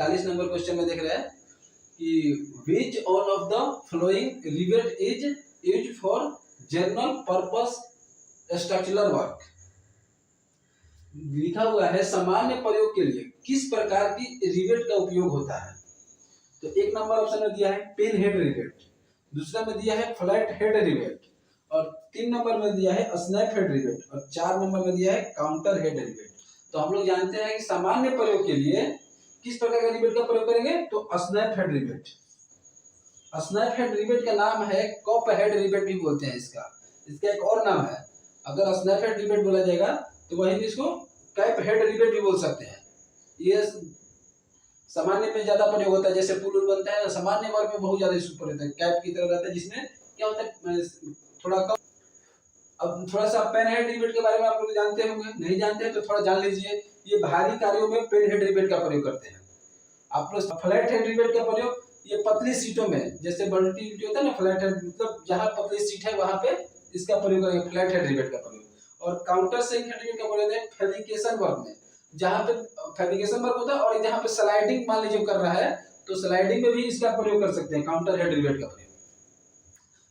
45 number question में देख रहे हैं कि which all of the flowing rivet is used for general purpose structural work. लिखा हुआ है सामान्य प्रयोग के लिए किस प्रकार की रिवेट का उपयोग होता है। तो एक नंबर ऑप्शन में दिया है पिन हेड रिवेट, दूसरा में दिया है फ्लैट हेड रिवेट, और 3 नंबर में दिया है स्नैप हेड रिवेट, और 4 नंबर में दिया है काउंटर हेड रिवेट। तो हम लोग जानते हैं कि सामान्य प्रयोग के लिए किस प्रकार का रिवेट का प्रयोग करेंगे, तो snap head rivet. Snap head rivet का नाम है कप हेड रिवेट भी बोलते हैं इसका एक और नाम है। अगर स्नैप हेड रिवेट बोला जाएगा तो वहीं इसको कैप हेड रिवेट भी बोल सकते हैं। ये सामान्य में ज्यादा प्रयोग होता है, जैसे पुल बनता है सामान्य वर्ग में बहुत ज्यादा इसको प्रयोग होता है, कैप की तरह रहता है, जिसमें क्या होता है थोड़ा कम। अब थोड़ा सा पेन हेड रिवेट के बारे में आप लोग जानते होंगे, नहीं जानते हैं तो थोड़ा जान लीजिए। ये भारी कार्यों में पेन हेड रिवेट का प्रयोग करते हैं। आप लोग फ्लैट हेड रिवेट का प्रयोग ये पतली सीटों में, जैसे मल्टीप्लिटी होता है ना, फ्लैट हेड मतलब जहां पतली सीट है वहां पे इसका प्रयोग करेंगे, फ्लैट हेड रिवेट का प्रयोग। और काउंटर सिंक हेड रिवेट का प्रयोग है फैब्रिकेशन वर्क में, जहां पे फैब्रिकेशन वर्क होता है और जहां पे स्लाइडिंग मान लीजिए कर रहा है तो स्लाइडिंग में भी इसका प्रयोग कर सकते हैं, काउंटर हेड रिवेट का प्रयोग।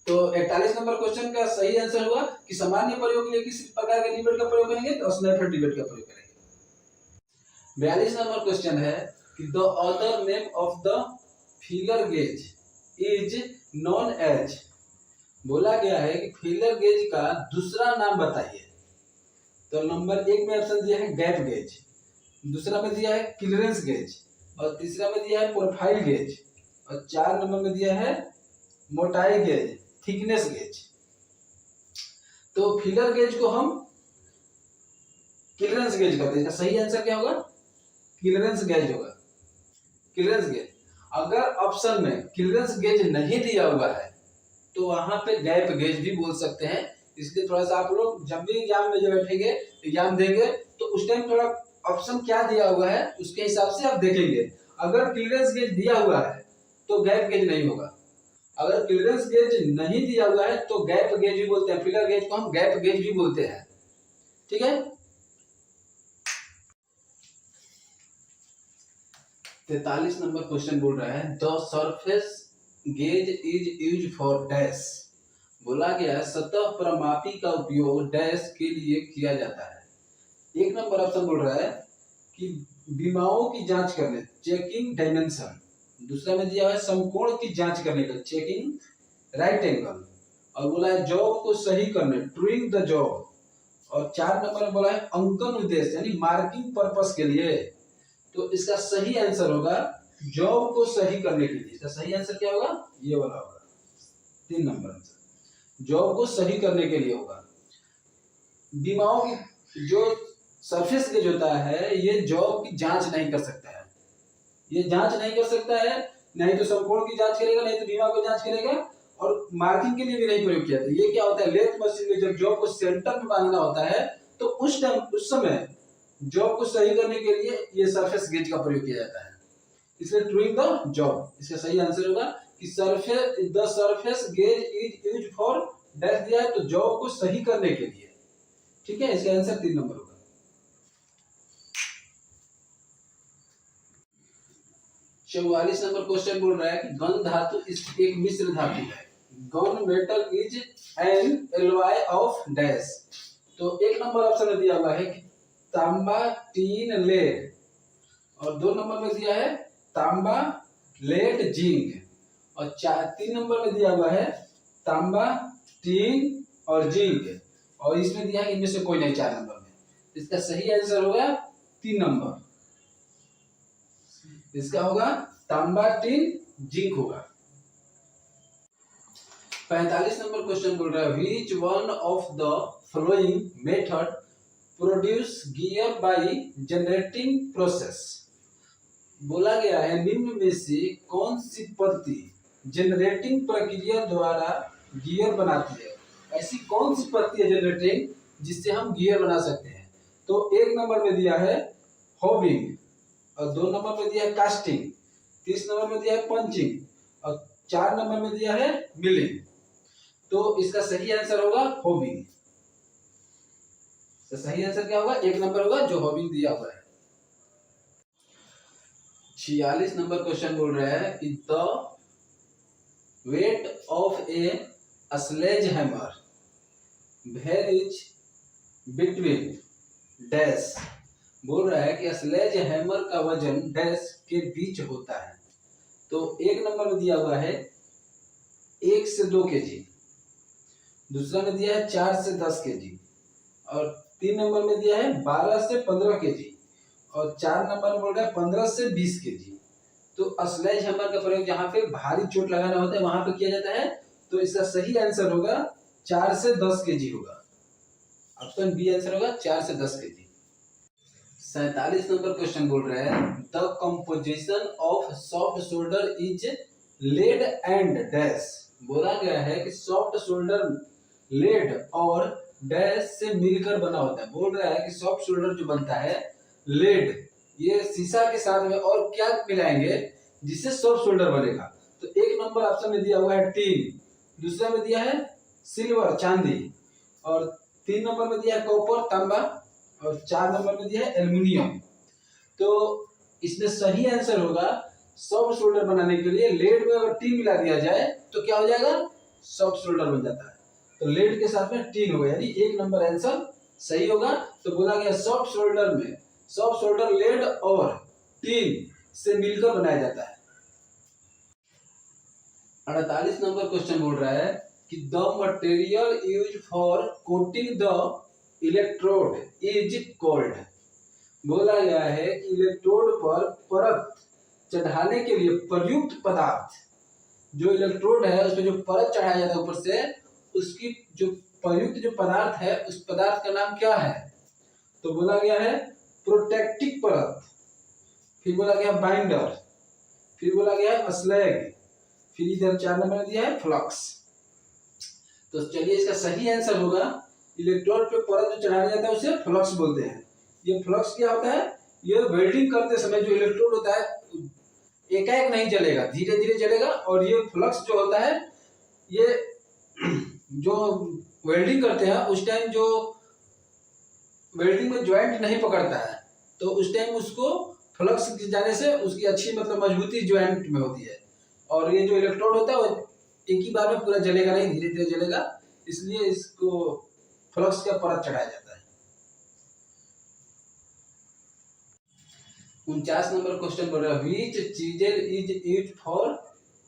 तो 41 नंबर क्वेश्चन का सही आंसर हुआ कि सामान्य प्रयोग के लिए किस प्रकार के रिवेट का प्रयोग करेंगे, तो स्नैप हेड रिवेट का प्रयोग करेंगे। 42 नंबर क्वेश्चन है कि the other name of the feeler gauge is known as. बोला गया है कि फीलर गेज का दूसरा नाम बताइए। तो नंबर 1 में ऑप्शन दिया है गैप गेज, दूसरा में दिया है क्लियरेंस गेज, और तीसरा में दिया है प्रोफाइल गेज, और 4 नंबर में दिया है मोटाई गेज, थिकनेस गेज। तो फीलर गेज को हम क्लियरेंस गेज कहते हैं। इसका सही आंसर क्या होगा, क्लियरेंस गेज होगा, क्लियरेंस गेज। अगर ऑप्शन में क्लियरेंस गेज नहीं दिया हुआ है तो वहां पे गैप गेज भी बोल सकते हैं। इसलिए थोड़ा सा आप लोग जब भी एग्जाम में जब बैठेंगे एग्जाम देंगे तो उस टाइम थोड़ा ऑप्शन क्या दिया हुआ है उसके हिसाब से आप देखेंगे। अगर क्लियरेंस गेज दिया हुआ है तो गैप गेज नहीं होगा, अगर क्लियरेंस गेज नहीं दिया हुआ है तो गैप गेज भी बोलते हैं, फीलर गेज को हम गैप गेज भी बोलते हैं। ठीक है। 43 नंबर क्वेश्चन बोल रहा है the surface gauge is use for dash. बोला गया है सतह प्रमापी का उपयोग डैश के लिए किया जाता है। 1 नंबर ऑप्शन बोल रहा है कि विमाओं की जांच करने, चेकिंग डायमेंशन, दूसरा में दिया है समकोण की जांच करने का, चेकिंग राइट एंगल, और बोला है जॉब को सही करने, ट्रूइंग द जॉब, और 4 नंबर में बोला है अंकन उद्देश्य यानी मार्किंग पर्पस के लिए। तो इसका सही आंसर होगा जॉब को सही करने के लिए। इसका सही आंसर क्या होगा, ये वाला होगा 3 नंबर आंसर, जॉब को सही करने के लिए होगा। विमाओं की जो सरफेस गेज होता है ये जॉब की जांच नहीं कर सकता है, ये जांच नहीं कर सकता है, नहीं तो समकोण की जांच करेगा, नहीं तो विमा को जांच करेगा, और मार्किंग के लिए भी नहीं प्रयोग किया था। ये क्या होता है, लेथ मशीन में जब जॉब को सेंटर में बांधना होता है तो उस समय जॉब को सही करने के लिए ये सरफेस गेज का प्रयोग किया जाता है, इसलिए ट्रूइंग द जॉब। इसका सही आंसर होगा कि the surface gauge is used for dash दिया है तो जॉब को सही करने के लिए। ठीक है, इसका आंसर 3 नंबर होगा। 44 नंबर क्वेश्चन बोल रहा है कि गन धातु एक मिश्र धातु है। Gun metal is an alloy of dash. तो 1 नंबर ऑप्शन में दिया हुआ है कि तांबा, टीन, लेड, और 2 नंबर में दिया है तांबा, लेड, जिंक, और 3 नंबर में दिया हुआ है तांबा, टीन और जिंक, और इसमें दिया है इनमें से कोई नहीं 4 नंबर में। इसका सही आंसर होगा 3 नंबर, इसका होगा तांबा, टीन, जिंक होगा। 45 नंबर क्वेश्चन बोल रहा है which one of the following method produce gear by generating process. बोला गया है निम्न में से कौन सी पद्धति जनरेटिंग प्रक्रिया द्वारा गियर बनाती है। ऐसी कौन सी पद्धति है जनरेटिंग जिससे हम गियर बना सकते हैं। तो 1 नंबर में दिया है होविंग, और 2 नंबर में दिया है कास्टिंग, 3 नंबर में दिया है पंचिंग, और 4 नंबर में दिया है मिलिंग। तो इसका सही आंसर होगा होविंग। तो सही आंसर क्या होगा, 1 नंबर होगा जो होविंग दिया हुआ है। 46 नंबर क्वेश्चन बोल रहा है कि the weight of a sledge hammer varies between dash. बोल रहा है कि स्लेज हैमर का वजन डैश के बीच होता है। तो एक नंबर में दिया हुआ है 1 से 2 केजी, दूसरा में दिया है 4 से 10 केजी, और 3 नंबर में दिया है 12 से 15 केजी, और 4 नंबर में बोल रहा है 15 से 20 केजी। तो स्लेज हैमर का प्रयोग जहाँ पे भारी चोट लगाना होता है वहां पे किया जाता है। तो इसका सही आंसर होगा 4 से 10 केजी होगा। ऑप्शन बी आंसर होगा 4 से 10 केजी। 47 नंबर क्वेश्चन बोल रहा है the composition of soft solder is lead and dash. बोला गया है कि सॉफ्ट शोल्डर लेड और डैश से मिलकर बना होता है। बोल रहा है कि सॉफ्ट शोल्डर जो बनता है लेड, ये शीशा के साथ में और क्या मिलाएंगे जिससे सॉफ्ट शोल्डर बनेगा। तो एक नंबर ऑप्शन में दिया हुआ है टीन, दूसरा में दिया है सिल्वर चांदी, और 3 नंबर में दिया है कॉपर तांबा, और 4 नंबर में दिया है एल्युमिनियम। तो इसमें सही आंसर होगा सॉफ्ट शोल्डर बनाने के लिए लेड में अगर टीन मिला दिया जाए तो क्या हो जाएगा, सॉफ्ट शोल्डर बन जाता है। तो लेड के साथ में टीन होगा, यानी एक नंबर आंसर सही होगा। तो बोला गया सॉफ्ट शोल्डर में सॉफ्ट शोल्डर लेड और टीन से मिलकर बनाया जाता है। 48 नंबर क्वेश्चन बोल रहा है कि the material use for coating the electrode is called. बोला गया है कि इलेक्ट्रोड पर परत चढ़ाने के लिए प्रयुक्त पदार्थ, जो इलेक्ट्रोड है उस पर जो परत चढ़ाया जाता है ऊपर से, उसकी जो प्रयुक्त जो पदार्थ है उस पदार्थ का नाम क्या है। तो बोला गया है प्रोटेक्टिव परत, फिर बोला गया बाइंडर, फिर बोला गया है स्लैग, फिर इधर 4 नंबर में दिया है फ्लक्स। तो चलिए इसका सही आंसर होगा इलेक्ट्रोड पे परत जो चढ़ाया जाता है उसे फ्लक्स बोलते हैं। ये फ्लक्स क्या होता है, ये वेल्डिंग करते समय जो इलेक्ट्रोड होता है एकाएक नहीं चलेगा, धीरे धीरे चलेगा। और ये फ्लक्स जो होता है ये जो वेल्डिंग करते हैं उस टाइम जो वेल्डिंग में ज्वाइंट नहीं पकड़ता है तो उस टाइम उसको फ्लक्स जाने से उसकी अच्छी मतलब मजबूती ज्वाइंट में होती है। और ये जो इलेक्ट्रोड होता है वो एक ही बार में पूरा जलेगा नहीं, धीरे धीरे जलेगा, इसलिए इसको फ्लक्स का परत चढ़ाया जाता है। 49 नंबर क्वेश्चन बोल रहा है which chisel is used for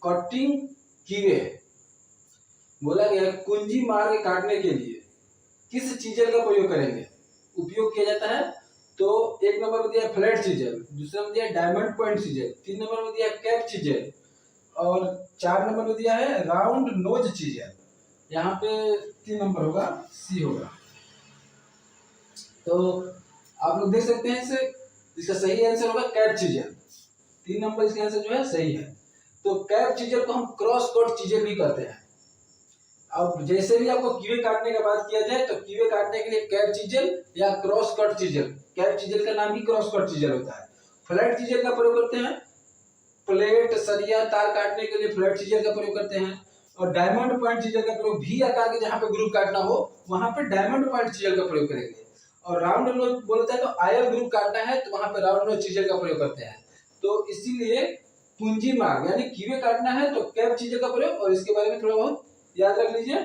cutting keyway. बोला गया कुंजी मार के काटने के लिए किस चीजेल का प्रयोग करेंगे, उपयोग किया जाता है। तो एक नंबर में दिया फ्लैट चीजेल, दूसरा में दिया डायमंड पॉइंट चीजेल, 3 नंबर में दिया कैप चीजेल, और 4 नंबर में दिया है राउंड नोज चीजेल। यहाँ पे 3 नंबर होगा, सी होगा। तो आप लोग देख सकते हैं इसे, इसका सही आंसर होगा कैप चीजेल। 3 नंबर इसका आंसर जो है सही है। तो कैप चीजेल को हम क्रॉस कट चीजेल भी कहते हैं। अब जैसे भी आपको कीवे काटने का बात किया जाए तो कीवे काटने के लिए कैप चीजेल या क्रॉस कट चीजेल, कैप चीजेल का नाम ही क्रॉस कट चीजेल होता है। फ्लैट चीजेल का प्रयोग करते हैं प्लेट सरिया तार काटने के लिए, फ्लैट चीजेल का प्रयोग करते हैं। और डायमंड पॉइंट चीजेल का प्रयोग भी आकार के जहाँ पे ग्रुप काटना हो वहां पे डायमंड पॉइंट चीजेल का प्रयोग करेंगे। और राउंड नोज बोलते हैं तो आयल ग्रुप काटना है तो वहां पे राउंड नोज चीजेल का प्रयोग करते हैं। तो इसीलिए कुंजी मार्ग यानी कीवे काटना है तो कैप चीजेल का प्रयोग, और इसके बारे में थोड़ा बहुत याद रख लीजिए।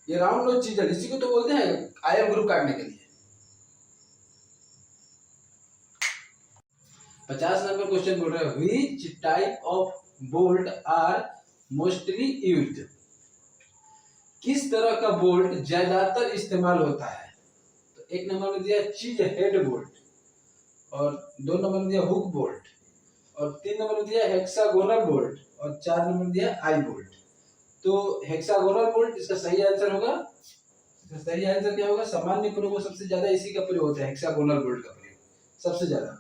ये राउंड नोज चीजेल इसी को तो बोलते हैं आयल ग्रुप काटने के लिए। 50 नंबर क्वेश्चन बोल रहा है which type of bolt are mostly used. किस तरह का बोल्ट ज्यादातर इस्तेमाल होता है। तो एक नंबर में दिया चीज हेड बोल्ट, और 2 नंबर में दिया हुक बोल्ट, और 3 नंबर में दिया हेक्सागोनल बोल्ट, और 4 नंबर में दिया आई बोल्ट। तो हेक्सागोनल बोल्ट इसका सही आंसर होगा। इसका सही आंसर क्या होगा, सामान्य प्रयोग सबसे ज्यादा इसी का प्रयोग होता है, हेक्सागोनल बोल्ट का प्रयोग सबसे ज्यादा।